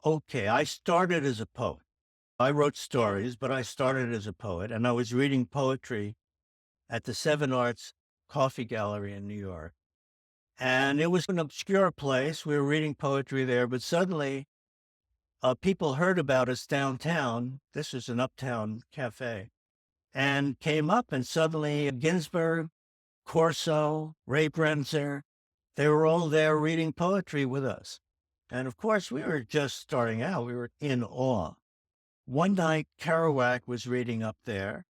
Okay, I started as a poet. I wrote stories, but I started as a poet, and I was reading poetry at the Seven Arts Coffee Gallery in New York. And it was an obscure place. We were reading poetry there, but suddenly people heard about us downtown. This is an uptown cafe, and came up, and suddenly Ginsberg, Corso, Ray Brenzer, they were all there reading poetry with us. And of course, we were just starting out. We were in awe. One night, Kerouac was reading up there,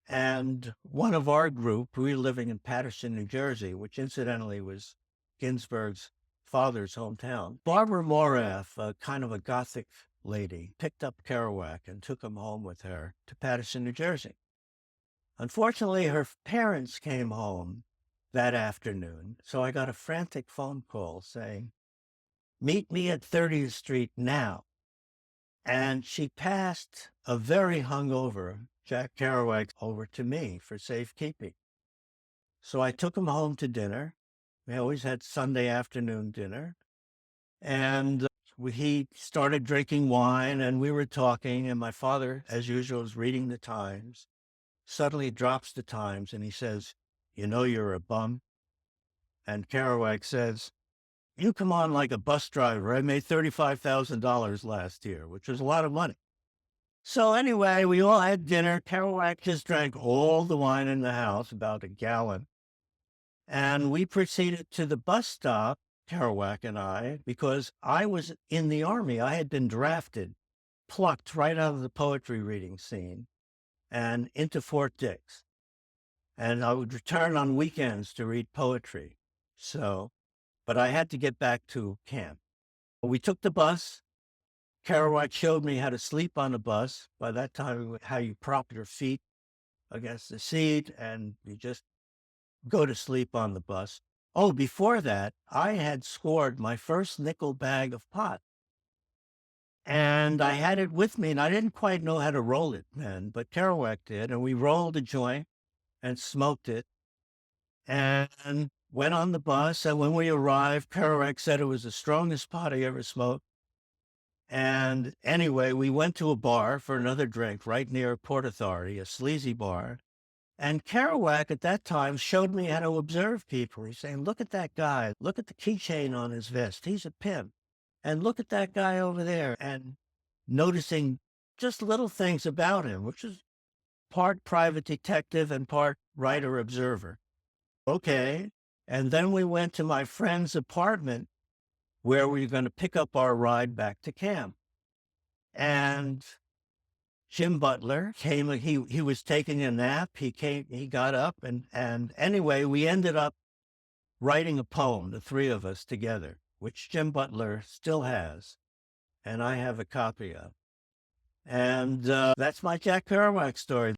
and one of our group, we were living in Paterson, New Jersey, which incidentally was Ginsberg's father's hometown. Barbara Morath, a kind of a Gothic lady, picked up Kerouac and took him home with her to Paterson, New Jersey. Unfortunately, her parents came home that afternoon, so I got a frantic phone call saying, "Meet me at 30th Street now." And she passed a very hungover Jack Kerouac over to me for safekeeping. So I took him home to dinner. We always had Sunday afternoon dinner. And he started drinking wine, and we were talking, and my father, as usual, was reading the Times. Suddenly drops the Times, and he says, "You know you're a bum." And Kerouac says, "You come on like a bus driver. I made $35,000 last year," which was a lot of money. So anyway, we all had dinner. Kerouac just drank all the wine in the house, about a gallon. And we proceeded to the bus stop, Kerouac and I, because I was in the Army. I had been drafted, plucked right out of the poetry reading scene and into Fort Dix. And I would return on weekends to read poetry. But I had to get back to camp. We took the bus. Kerouac showed me how to sleep on the bus. By that time, how you prop your feet against the seat and you just go to sleep on the bus. Oh, before that, I had scored my first nickel bag of pot. And I had it with me, and I didn't quite know how to roll it then, but Kerouac did. And we rolled a joint and smoked it and went on the bus. And when we arrived, Kerouac said it was the strongest pot he ever smoked. And anyway, we went to a bar for another drink right near Port Authority, a sleazy bar. And Kerouac at that time showed me how to observe people. He's saying, "Look at that guy. Look at the keychain on his vest. He's a pimp. And look at that guy over there." And noticing just little things about him, which is part private detective and part writer observer. Okay. And then we went to my friend's apartment where we were going to pick up our ride back to camp. And Jim Butler came, he was taking a nap. He got up and anyway, we ended up writing a poem, the three of us together, which Jim Butler still has, and I have a copy of. And that's my Jack Kerouac story.